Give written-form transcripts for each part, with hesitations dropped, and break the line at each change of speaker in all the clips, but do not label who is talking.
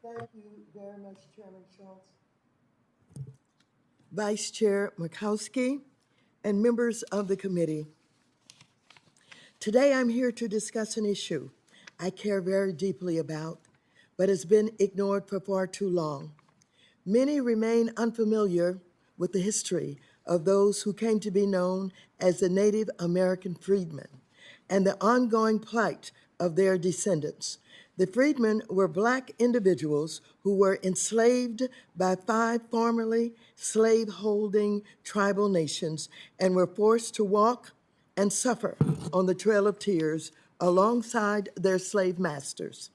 Thank you very much, Chairman Schultz. Vice Chair Murkowski, and members of the committee. Today I'm here to discuss an issue I care very deeply about, but has been ignored for far too long. Many remain unfamiliar with the history of those who came to be known as the Native American freedmen and the ongoing plight of their descendants. The freedmen were Black individuals who were enslaved by 5 formerly slave-holding tribal nations and were forced to walk and suffer on the Trail of Tears alongside their slave masters.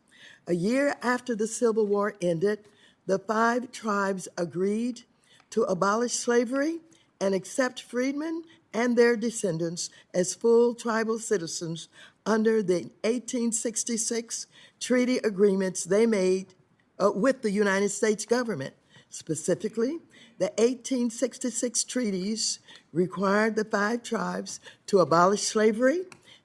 A year after the Civil War ended, the 5 tribes agreed to abolish slavery and accept freedmen and their descendants as full tribal citizens under the 1866 treaty agreements they made with the United States government. Specifically, the 1866 treaties required the 5 tribes to abolish slavery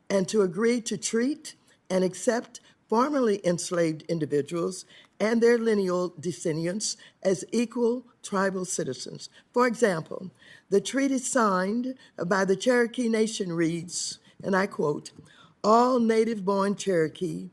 and to agree to treat and accept formerly enslaved individuals and their lineal descendants as equal tribal citizens. For example, the treaty signed by the Cherokee Nation reads, and I quote, "All native-born Cherokee,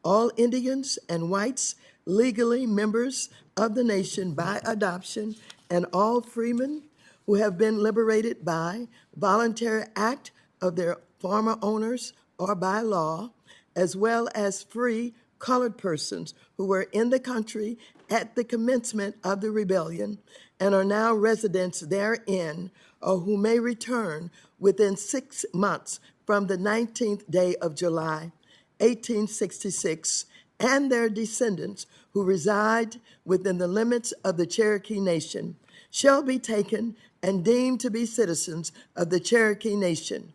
all Indians and whites legally members of the nation by adoption, and all freemen who have been liberated by voluntary act of their former owners or by law, as well as free colored persons who were in the country at the commencement of the rebellion and are now residents therein, or who may return within 6 months from the 19th day of July, 1866, and their descendants who reside within the limits of the Cherokee Nation shall be taken and deemed to be citizens of the Cherokee Nation,"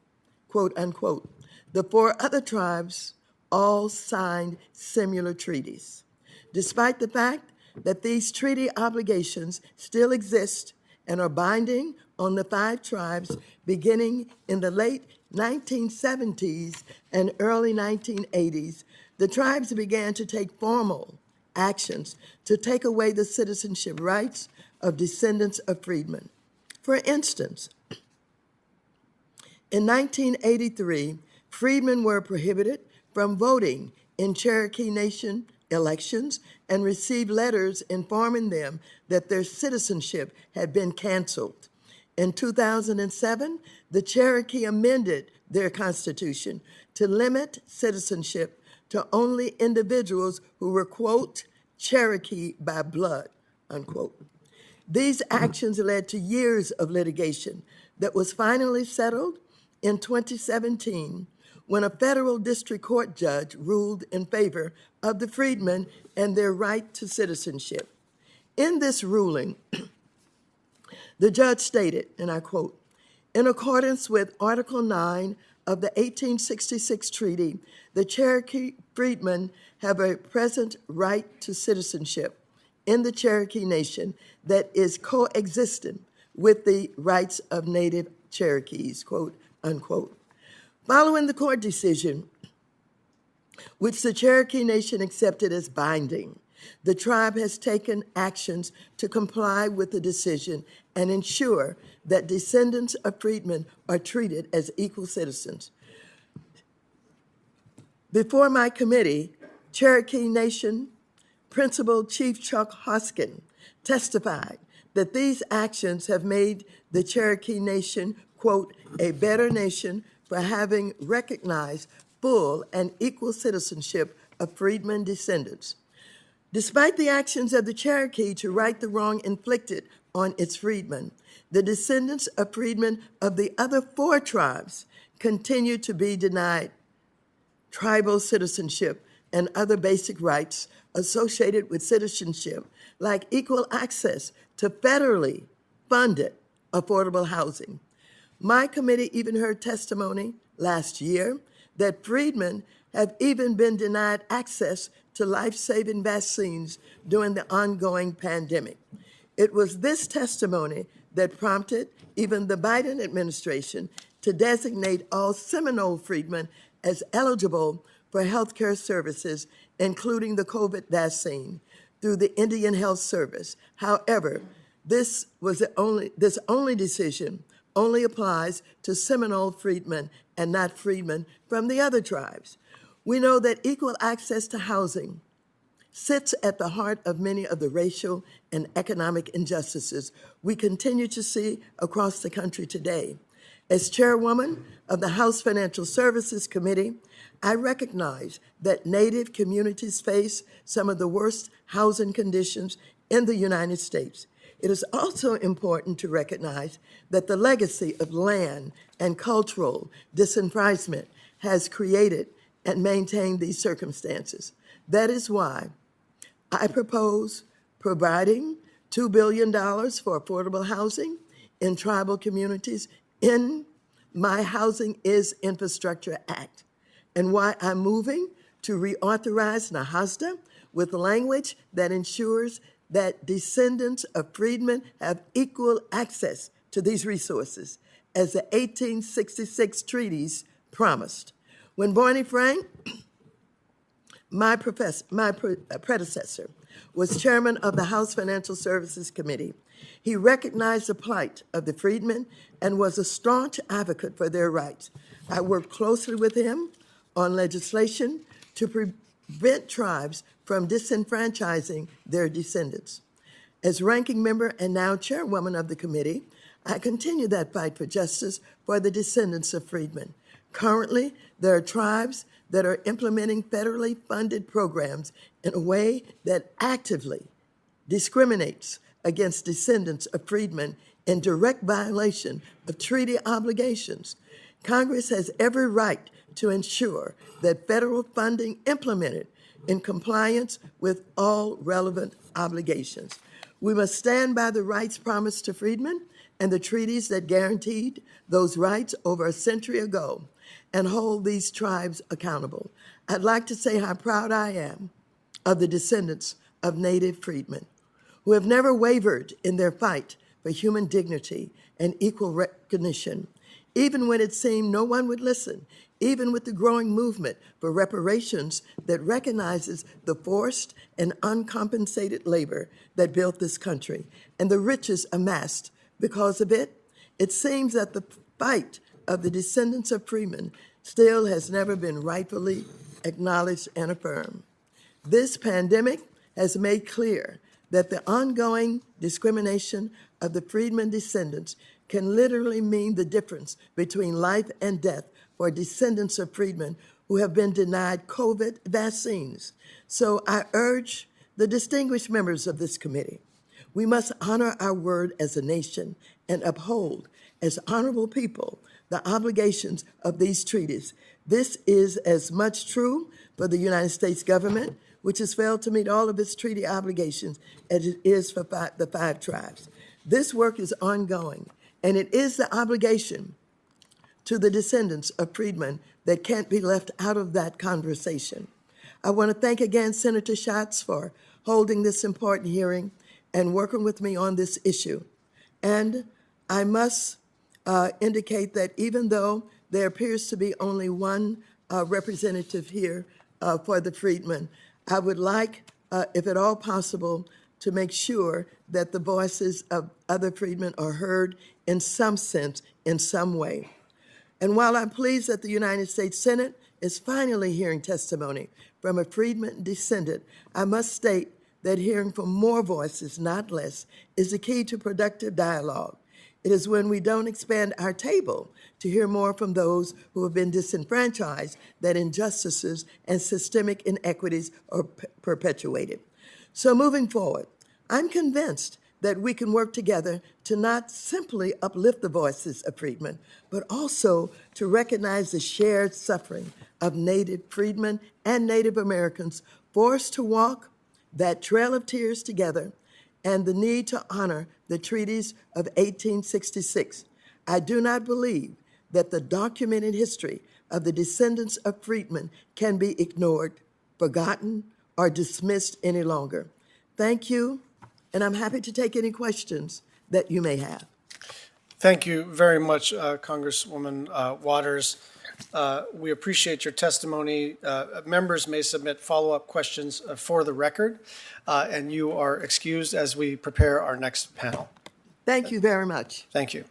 quote unquote. The 4 other tribes all signed similar treaties. Despite the fact that these treaty obligations still exist and are binding on the 5 tribes beginning in the late 1970s and early 1980s, the tribes began to take formal actions to take away the citizenship rights of descendants of freedmen. For instance, in 1983, freedmen were prohibited from voting in Cherokee Nation elections and received letters informing them that their citizenship had been canceled. In 2007, the Cherokee amended their constitution to limit citizenship to only individuals who were, quote, Cherokee by blood, unquote. These actions led to years of litigation that was finally settled in 2017 when a federal district court judge ruled in favor of the freedmen and their right to citizenship. In this ruling, the judge stated, and I quote, "In accordance with Article 9 of the 1866 treaty, the Cherokee freedmen have a present right to citizenship in the Cherokee Nation that is coexistent with the rights of Native Cherokees," quote unquote. Following the court decision, which the Cherokee Nation accepted as binding, the tribe has taken actions to comply with the decision and ensure that descendants of freedmen are treated as equal citizens. Before my committee, Cherokee Nation Principal Chief Chuck Hoskin testified that these actions have made the Cherokee Nation, quote, a better nation for having recognized full and equal citizenship of freedmen descendants. Despite the actions of the Cherokee to right the wrong inflicted on its freedmen, the descendants of freedmen of the other 4 tribes continue to be denied tribal citizenship and other basic rights associated with citizenship, like equal access to federally funded affordable housing. My committee even heard testimony last year that freedmen have even been denied access to life-saving vaccines during the ongoing pandemic. It was this testimony that prompted even the Biden administration to designate all Seminole freedmen as eligible for health care services, including the COVID vaccine. through the Indian Health Service. However, this only decision only applies to Seminole freedmen and not freedmen from the other tribes. We know that equal access to housing sits at the heart of many of the racial and economic injustices we continue to see across the country today. As chairwoman of the House Financial Services Committee, I recognize that Native communities face some of the worst housing conditions in the United States. It is also important to recognize that the legacy of land and cultural disenfranchisement has created and maintained these circumstances. That is why I propose providing $2 billion for affordable housing in tribal communities in my Housing is Infrastructure Act, and why I'm moving to reauthorize NAHASDA with language that ensures that descendants of freedmen have equal access to these resources, as the 1866 treaties promised. When Barney Frank, my predecessor, was chairman of the House Financial Services Committee, he recognized the plight of the freedmen and was a staunch advocate for their rights. I worked closely with him on legislation to prevent tribes from disenfranchising their descendants. As ranking member and now chairwoman of the committee, I continue that fight for justice for the descendants of freedmen. Currently, there are tribes that are implementing federally funded programs in a way that actively discriminates against descendants of freedmen in direct violation of treaty obligations. Congress has every right to ensure that federal funding implemented in compliance with all relevant obligations. We must stand by the rights promised to freedmen and the treaties that guaranteed those rights over a century ago and hold these tribes accountable. I'd like to say how proud I am of the descendants of Native freedmen who have never wavered in their fight for human dignity and equal recognition, even when it seemed no one would listen, even with the growing movement for reparations that recognizes the forced and uncompensated labor that built this country and the riches amassed because of it. It seems that the fight of the descendants of freedmen still has never been rightfully acknowledged and affirmed. This pandemic has made clear that the ongoing discrimination of the freedmen descendants can literally mean the difference between life and death for descendants of freedmen who have been denied COVID vaccines. So I urge the distinguished members of this committee, we must honor our word as a nation and uphold, as honorable people, the obligations of these treaties. This is as much true for the United States government, which has failed to meet all of its treaty obligations, as it is for the five tribes. This work is ongoing, and it is the obligation to the descendants of freedmen that can't be left out of that conversation. I want to thank again Senator Schatz for holding this important hearing and working with me on this issue. And I must indicate that even though there appears to be only one representative here for the freedmen, I would like, if at all possible, to make sure that the voices of other freedmen are heard in some sense, in some way. And while I'm pleased that the United States Senate is finally hearing testimony from a freedman descendant, I must state that hearing from more voices, not less, is the key to productive dialogue. It is when we don't expand our table to hear more from those who have been disenfranchised that injustices and systemic inequities are perpetuated. So moving forward, I'm convinced that we can work together to not simply uplift the voices of freedmen, but also to recognize the shared suffering of Native freedmen and Native Americans forced to walk that trail of tears together, and the need to honor the treaties of 1866. I do not believe that the documented history of the descendants of freedmen can be ignored, forgotten, or dismissed any longer. Thank you, and I'm happy to take any questions that you may have.
Thank you very much, Congresswoman Waters. We appreciate your testimony. Members may submit follow-up questions for the record, and you are excused as we prepare our next panel.
Thank you very much.
Thank you.